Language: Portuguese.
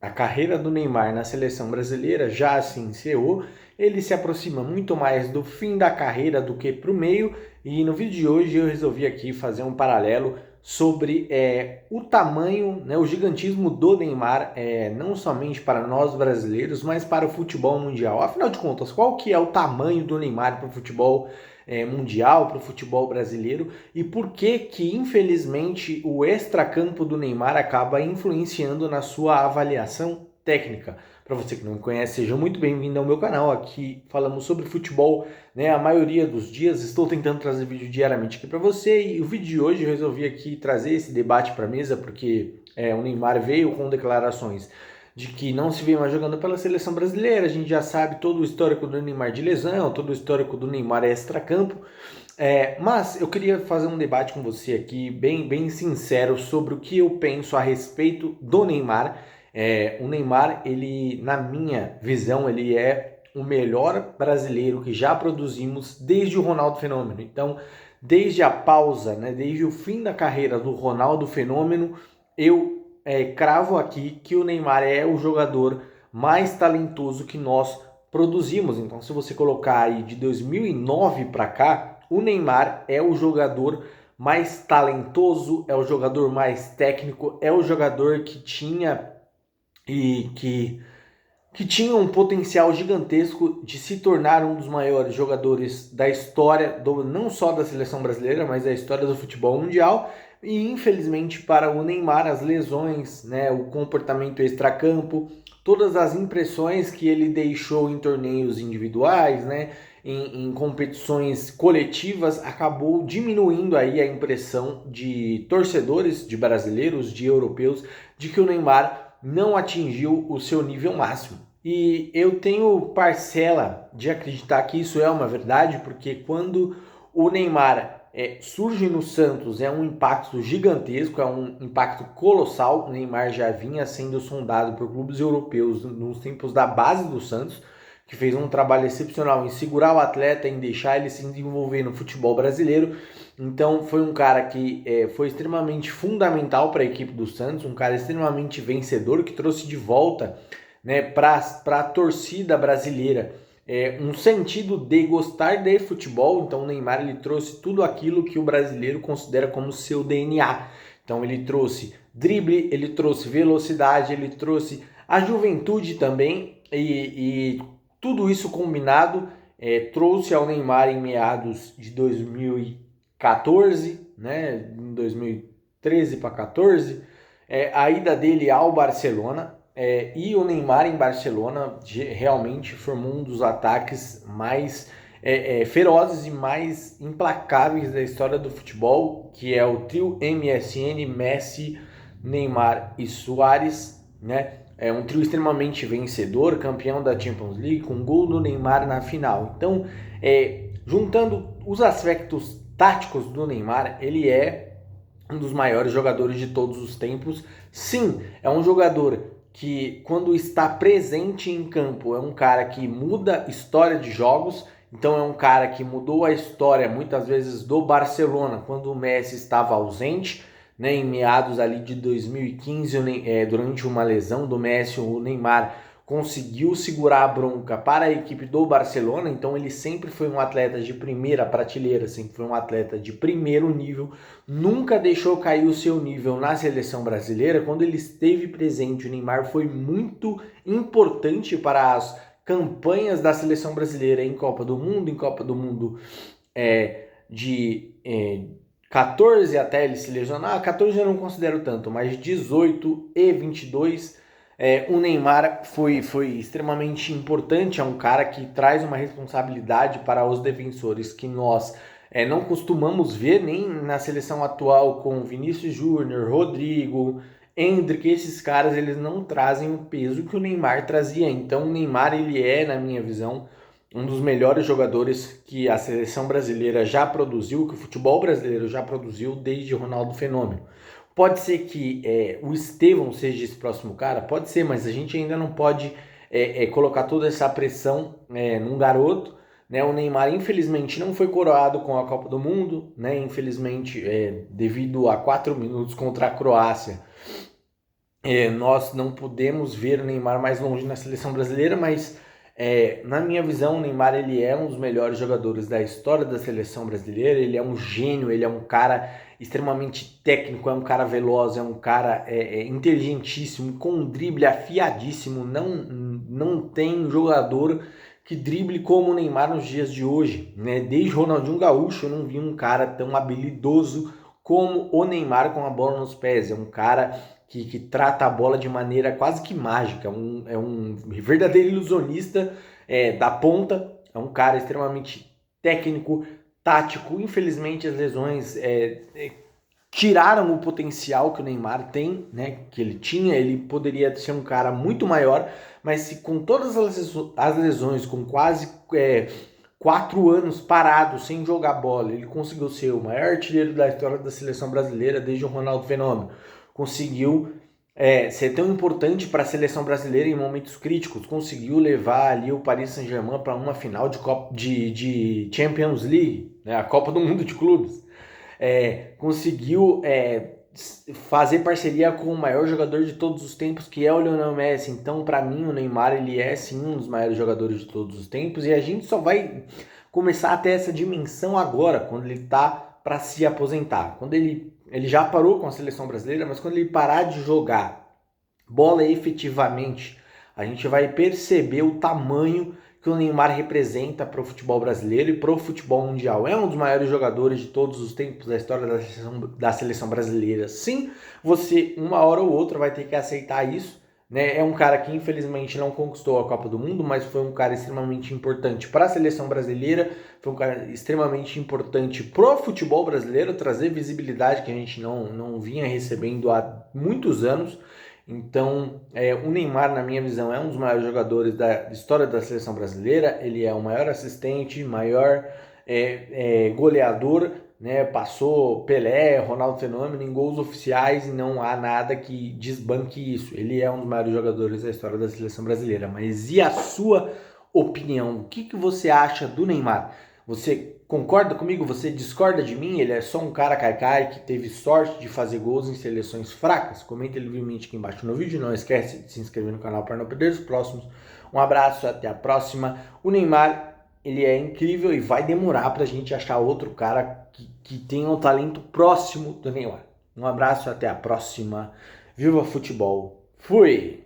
A carreira do Neymar na seleção brasileira já se encerrou, ele se aproxima muito mais do fim da carreira do que para o meio, e no vídeo de hoje eu resolvi aqui fazer um paralelo sobre o tamanho, né, o gigantismo do Neymar, não somente para nós brasileiros, mas para o futebol mundial. Afinal de contas, qual que é o tamanho do Neymar para o futebol mundial, para o futebol brasileiro, e por que que, infelizmente, o extracampo do Neymar acaba influenciando na sua avaliação técnica? Para você que não me conhece, seja muito bem-vindo ao meu canal. Aqui falamos sobre futebol, né? A maioria dos dias estou tentando trazer vídeo diariamente aqui para você, e o vídeo de hoje eu resolvi aqui trazer esse debate para a mesa porque o Neymar veio com declarações de que não se vê mais jogando pela seleção brasileira. A gente já sabe todo o histórico do Neymar de lesão, todo o histórico do Neymar extracampo. Mas eu queria fazer um debate com você aqui, bem sincero, sobre o que eu penso a respeito do Neymar. O Neymar, ele, na minha visão, ele é o melhor brasileiro que já produzimos desde o Ronaldo Fenômeno. Então, desde a pausa, né, desde o fim da carreira do Ronaldo Fenômeno, eu cravo aqui que o Neymar é o jogador mais talentoso que nós produzimos. Então, se você colocar aí de 2009 para cá, o Neymar é o jogador mais talentoso, é o jogador mais técnico, é o jogador que tinha e que tinha um potencial gigantesco de se tornar um dos maiores jogadores da história, não só da seleção brasileira, mas da história do futebol mundial. E infelizmente para o Neymar, as lesões, né, o comportamento extracampo, todas as impressões que ele deixou em torneios individuais, né, em competições coletivas, acabou diminuindo aí a impressão de torcedores, de brasileiros, de europeus, de que o Neymar não atingiu o seu nível máximo. E eu tenho parcela de acreditar que isso é uma verdade, porque quando o Neymar surge no Santos é um impacto gigantesco, é um impacto colossal. O Neymar já vinha sendo sondado por clubes europeus nos tempos da base do Santos, que fez um trabalho excepcional em segurar o atleta, em deixar ele se desenvolver no futebol brasileiro. Então foi um cara que foi extremamente fundamental para a equipe do Santos, um cara extremamente vencedor, que trouxe de volta, né, para a torcida brasileira um sentido de gostar de futebol. Então o Neymar, ele trouxe tudo aquilo que o brasileiro considera como seu DNA. Então ele trouxe drible, ele trouxe velocidade, ele trouxe a juventude também, e tudo isso combinado trouxe ao Neymar em meados de 2014, né, em 2013 para 14, a ida dele ao Barcelona, e o Neymar em Barcelona realmente formou um dos ataques mais ferozes e mais implacáveis da história do futebol, que é o trio MSN, Messi, Neymar e Suárez, né? É um trio extremamente vencedor, campeão da Champions League, com gol do Neymar na final. Então, juntando os aspectos táticos do Neymar, ele é um dos maiores jogadores de todos os tempos. Sim, é um jogador que, quando está presente em campo, é um cara que muda história de jogos. Então é um cara que mudou a história muitas vezes do Barcelona quando o Messi estava ausente, né, em meados ali de 2015, durante uma lesão do Messi, o Neymar conseguiu segurar a bronca para a equipe do Barcelona. Então ele sempre foi um atleta de primeira prateleira, sempre foi um atleta de primeiro nível, nunca deixou cair o seu nível na seleção brasileira. Quando ele esteve presente, o Neymar foi muito importante para as campanhas da seleção brasileira em Copa do Mundo, de 14 até ele se lesionar. 14 eu não considero tanto, mas 18 e 22, o Neymar foi extremamente importante. É um cara que traz uma responsabilidade para os defensores que nós não costumamos ver nem na seleção atual, com Vinícius Júnior, Rodrigo, Endrick. Esses caras, eles não trazem o peso que o Neymar trazia. Então o Neymar, ele é, na minha visão, um dos melhores jogadores que a seleção brasileira já produziu, que o futebol brasileiro já produziu desde Ronaldo Fenômeno. Pode ser que o Estevão seja esse próximo cara? Pode ser, mas a gente ainda não pode colocar toda essa pressão num garoto. Né? O Neymar, infelizmente, não foi coroado com a Copa do Mundo, né? Infelizmente, devido a 4 minutos contra a Croácia, nós não podemos ver o Neymar mais longe na seleção brasileira, mas na minha visão o Neymar ele é um dos melhores jogadores da história da seleção brasileira, ele é um gênio, ele é um cara extremamente técnico, é um cara veloz, é um cara inteligentíssimo, com um drible afiadíssimo, não tem jogador que drible como o Neymar nos dias de hoje, né? Desde Ronaldinho Gaúcho eu não vi um cara tão habilidoso como o Neymar com a bola nos pés, é um cara que trata a bola de maneira quase que mágica, é um verdadeiro ilusionista da ponta, é um cara extremamente técnico, tático. Infelizmente as lesões tiraram o potencial que o Neymar tem, né, que ele tinha. Ele poderia ser um cara muito maior, mas se com todas as lesões, com quase 4 anos parado sem jogar bola, ele conseguiu ser o maior artilheiro da história da seleção brasileira desde o Ronaldo Fenômeno, conseguiu ser tão importante para a seleção brasileira em momentos críticos, conseguiu levar ali o Paris Saint-Germain para uma final de Champions League, né, a Copa do Mundo de Clubes, conseguiu fazer parceria com o maior jogador de todos os tempos, que é o Lionel Messi. Então, para mim, o Neymar ele é sim um dos maiores jogadores de todos os tempos, e a gente só vai começar a ter essa dimensão agora, quando ele tá para se aposentar. Quando ele já parou com a seleção brasileira, mas quando ele parar de jogar bola efetivamente, a gente vai perceber o tamanho que o Neymar representa para o futebol brasileiro e para o futebol mundial. É um dos maiores jogadores de todos os tempos da história da seleção brasileira. Sim, você uma hora ou outra vai ter que aceitar isso, né? É um cara que infelizmente não conquistou a Copa do Mundo, mas foi um cara extremamente importante para a seleção brasileira, foi um cara extremamente importante para o futebol brasileiro, trazer visibilidade que a gente não vinha recebendo há muitos anos. Então, o Neymar, na minha visão, é um dos maiores jogadores da história da seleção brasileira. Ele é o maior assistente, maior goleador, né? Passou Pelé, Ronaldo Fenômeno em gols oficiais e não há nada que desbanque isso. Ele é um dos maiores jogadores da história da seleção brasileira. Mas e a sua opinião? O que você acha do Neymar? Você concorda comigo? Você discorda de mim? Ele é só um cara caicai que teve sorte de fazer gols em seleções fracas? Comenta livremente aqui embaixo no vídeo. Não esquece de se inscrever no canal para não perder os próximos. Um abraço, até a próxima. O Neymar, ele é incrível e vai demorar para a gente achar outro cara que tenha um talento próximo do Neymar. Um abraço, até a próxima. Viva futebol. Fui!